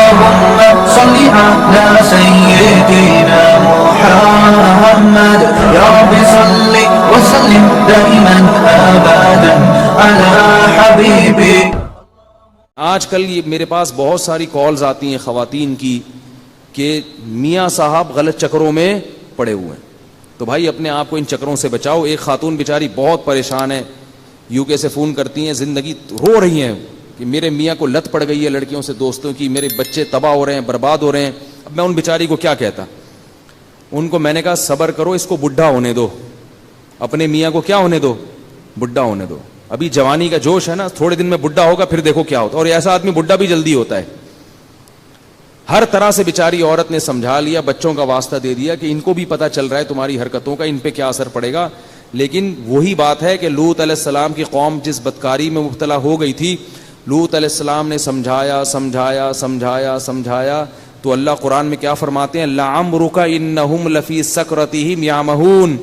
اللهم صل على سيدنا محمد يا رب صل وسلم دائما ابدا على حبيبي. آج کل یہ میرے پاس بہت ساری کالز آتی ہیں خواتین کی کہ میاں صاحب غلط چکروں میں پڑے ہوئے ہیں. تو بھائی اپنے آپ کو ان چکروں سے بچاؤ. ایک خاتون بیچاری بہت پریشان ہے, یو کے سے فون کرتی ہیں, زندگی رو رہی ہیں کہ میرے میاں کو لت پڑ گئی ہے لڑکیوں سے, دوستوں کی, میرے بچے تباہ ہو رہے ہیں, برباد ہو رہے ہیں. اب میں ان بیچاری کو کیا کہتا. ان کو میں نے کہا صبر کرو, اس کو بڈھا ہونے دو, اپنے میاں کو کیا ہونے دو, بڈھا ہونے دو. ابھی جوانی کا جوش ہے نا, تھوڑے دن میں بڈھا ہوگا, پھر دیکھو کیا ہوتا ہے. اور ایسا آدمی بڈھا بھی جلدی ہوتا ہے. ہر طرح سے بیچاری عورت نے سمجھا لیا, بچوں کا واسطہ دے دیا کہ ان کو بھی پتہ چل رہا ہے تمہاری حرکتوں کا, ان پہ کیا اثر پڑے گا. لیکن وہی بات ہے کہ لوط علیہ السلام کی قوم جس بدکاری میں مبتلا ہو گئی تھی, لوط علیہ السلام نے سمجھایا سمجھایا سمجھایا سمجھایا تو اللہ قرآن میں کیا فرماتے ہیں, لعمرک انہم لفی سکرتہم یعمہون.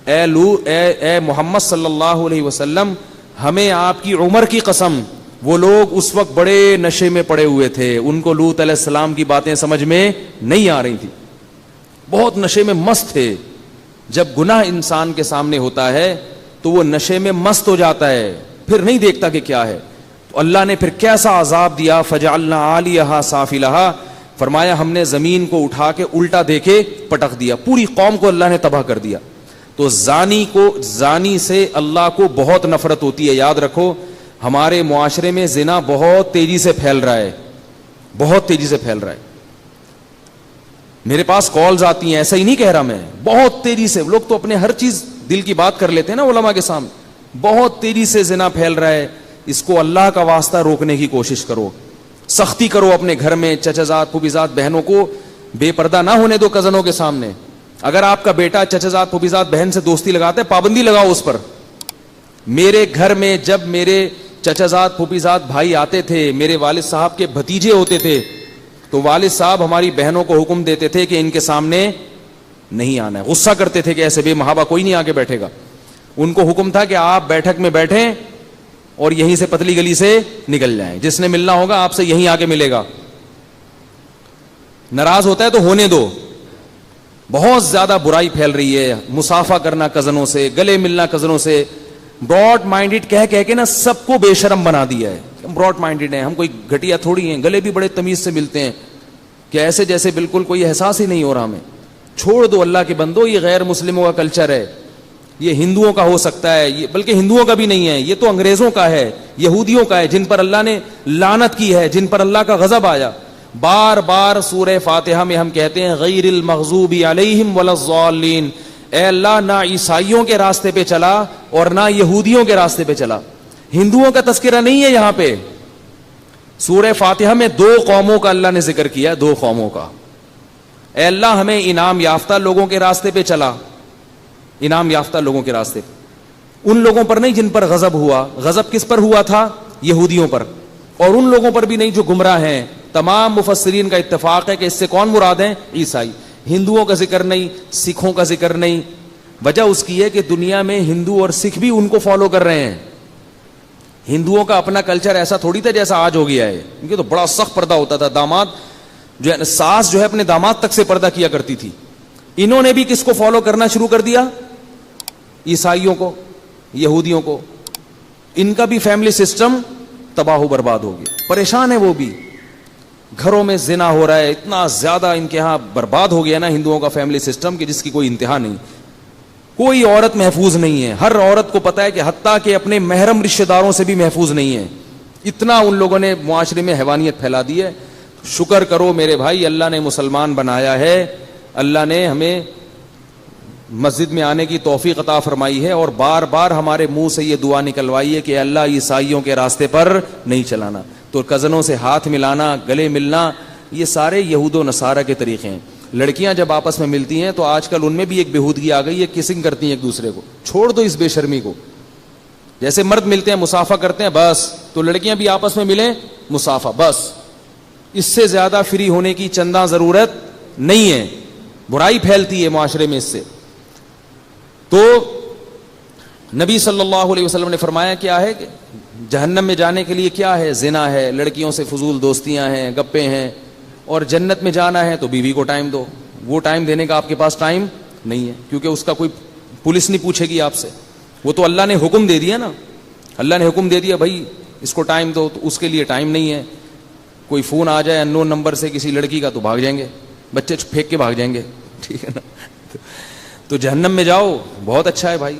اے محمد صلی اللہ علیہ وسلم, ہمیں آپ کی عمر کی قسم, وہ لوگ اس وقت بڑے نشے میں پڑے ہوئے تھے, ان کو لوط علیہ السلام کی باتیں سمجھ میں نہیں آ رہی تھی, بہت نشے میں مست تھے. جب گناہ انسان کے سامنے ہوتا ہے تو وہ نشے میں مست ہو جاتا ہے, پھر نہیں دیکھتا کہ کیا ہے. تو اللہ نے پھر کیسا عذاب دیا, فجعلنا عالیہا سافلہا, فرمایا ہم نے زمین کو اٹھا کے الٹا دے کے پٹک دیا, پوری قوم کو اللہ نے تباہ کر دیا. تو زانی سے اللہ کو بہت نفرت ہوتی ہے. یاد رکھو ہمارے معاشرے میں زنا بہت تیزی سے پھیل رہا ہے, بہت تیزی سے پھیل رہا ہے. میرے پاس کالز آتی ہیں, ایسا ہی نہیں کہہ رہا میں, بہت تیزی سے. لوگ تو اپنے ہر چیز دل کی بات کر لیتے ہیں نا علماء کے سامنے. بہت تیزی سے زنا پھیل رہا ہے. اس کو اللہ کا واسطہ روکنے کی کوشش کرو, سختی کرو اپنے گھر میں. چچازاد پھوپھیزاد بہنوں کو بے پردہ نہ ہونے دو کزنوں کے سامنے. اگر آپ کا بیٹا چچازاد پھوپھیزاد بہن سے دوستی لگاتا ہے, پابندی لگاؤ اس پر. میرے گھر میں جب میرے چچازاد پھوپھیزاد بھائی آتے تھے, میرے والد صاحب کے بھتیجے ہوتے تھے, تو والد صاحب ہماری بہنوں کو حکم دیتے تھے کہ ان کے سامنے نہیں آنا ہے. غصہ کرتے تھے کہ ایسے بے محابہ کوئی نہیں آگے بیٹھے گا. ان کو حکم تھا کہ آپ بیٹھک میں بیٹھیں اور یہیں سے پتلی گلی سے نکل جائیں, جس نے ملنا ہوگا آپ سے یہیں آگے ملے گا. ناراض ہوتا ہے تو ہونے دو. بہت زیادہ برائی پھیل رہی ہے, مصافحہ کرنا کزنوں سے, گلے ملنا کزنوں سے. براڈ مائنڈڈ کہہ کے نا سب کو بے شرم بنا دیا ہے. ہم براڈ مائنڈڈ ہیں, ہم کوئی گھٹیا تھوڑی ہیں, گلے بھی بڑے تمیز سے ملتے ہیں کہ ایسے جیسے بالکل کوئی احساس ہی نہیں ہو رہا ہمیں. چھوڑ دو اللہ کے بندو, یہ غیر مسلموں کا کلچر ہے, یہ ہندوؤں کا ہو سکتا ہے, یہ بلکہ ہندوؤں کا بھی نہیں ہے, یہ تو انگریزوں کا ہے, یہودیوں کا ہے, جن پر اللہ نے لعنت کی ہے, جن پر اللہ کا غضب آیا. بار بار سورہ فاتحہ میں ہم کہتے ہیں غیر المغضوب علیہم ولا الضالین. اے اللہ نہ عیسائیوں کے راستے پہ چلا اور نہ یہودیوں کے راستے پہ چلا. ہندوؤں کا تذکرہ نہیں ہے یہاں پہ. سورہ فاتحہ میں 2 قوموں کا اللہ نے ذکر کیا, 2 قوموں کا. اے اللہ ہمیں انعام یافتہ لوگوں کے راستے پہ چلا, انعام یافتہ لوگوں کے راستے پہ, ان لوگوں پر نہیں جن پر غضب ہوا. غضب کس پر ہوا تھا؟ یہودیوں پر. اور ان لوگوں پر بھی نہیں جو گمراہ ہیں. تمام مفسرین کا اتفاق ہے کہ اس سے کون مراد ہیں؟ عیسائی. ہندوؤں کا ذکر نہیں, سکھوں کا ذکر نہیں. وجہ اس کی ہے کہ دنیا میں ہندو اور سکھ بھی ان کو فالو کر رہے ہیں. ہندوؤں کا اپنا کلچر ایسا تھوڑی تھا جیسا آج ہو گیا ہے. ان کے تو بڑا سخت پردہ ہوتا تھا. داماد جو ہے, ساس جو ہے اپنے داماد تک سے پردہ کیا کرتی تھی. انہوں نے بھی کس کو فالو کرنا شروع کر دیا؟ عیسائیوں کو, یہودیوں کو. ان کا بھی فیملی سسٹم تباہ و برباد ہو گیا. پریشان ہے وہ بھی. گھروں میں زنا ہو رہا ہے, اتنا زیادہ ان کے ہاں برباد ہو گیا نا ہندوؤں کا فیملی سسٹم کہ جس کی کوئی انتہا نہیں. کوئی عورت محفوظ نہیں ہے. ہر عورت کو پتا ہے کہ حتیٰ کہ اپنے محرم رشتہ داروں سے بھی محفوظ نہیں ہے. اتنا ان لوگوں نے معاشرے میں حیوانیت پھیلا دی ہے. شکر کرو میرے بھائی, اللہ نے مسلمان بنایا ہے, اللہ نے ہمیں مسجد میں آنے کی توفیق عطا فرمائی ہے, اور بار بار ہمارے منہ سے یہ دعا نکلوائی ہے کہ اللہ عیسائیوں کے راستے پر نہیں چلانا. تو کزنوں سے ہاتھ ملانا, گلے ملنا, یہ سارے یہود و نصارہ کے طریقے ہیں. لڑکیاں جب آپس میں ملتی ہیں تو آج کل ان میں بھی ایک بےہودگی آ گئی ہے, کسنگ کرتی ہیں ایک دوسرے کو. چھوڑ دو اس بے شرمی کو. جیسے مرد ملتے ہیں مصافحہ کرتے ہیں بس, تو لڑکیاں بھی آپس میں ملیں مصافحہ بس. اس سے زیادہ فری ہونے کی چندہ ضرورت نہیں ہے. برائی پھیلتی ہے معاشرے میں اس سے. تو نبی صلی اللہ علیہ وسلم نے فرمایا کیا ہے کہ جہنم میں جانے کے لیے کیا ہے؟ زنا ہے, لڑکیوں سے فضول دوستیاں ہیں, گپے ہیں, اور جنت میں جانا ہے تو بیوی کو ٹائم دو. وہ ٹائم دینے کا آپ کے پاس ٹائم نہیں ہے, کیونکہ اس کا کوئی پولیس نہیں پوچھے گی آپ سے. وہ تو اللہ نے حکم دے دیا نا, اللہ نے حکم دے دیا بھائی اس کو ٹائم دو, تو اس کے لیے ٹائم نہیں ہے. کوئی فون آ جائے ان نون نمبر سے کسی لڑکی کا تو بھاگ جائیں گے, بچے پھینک کے بھاگ جائیں گے, ٹھیک ہے نا. تو جہنم میں جاؤ, بہت اچھا ہے بھائی.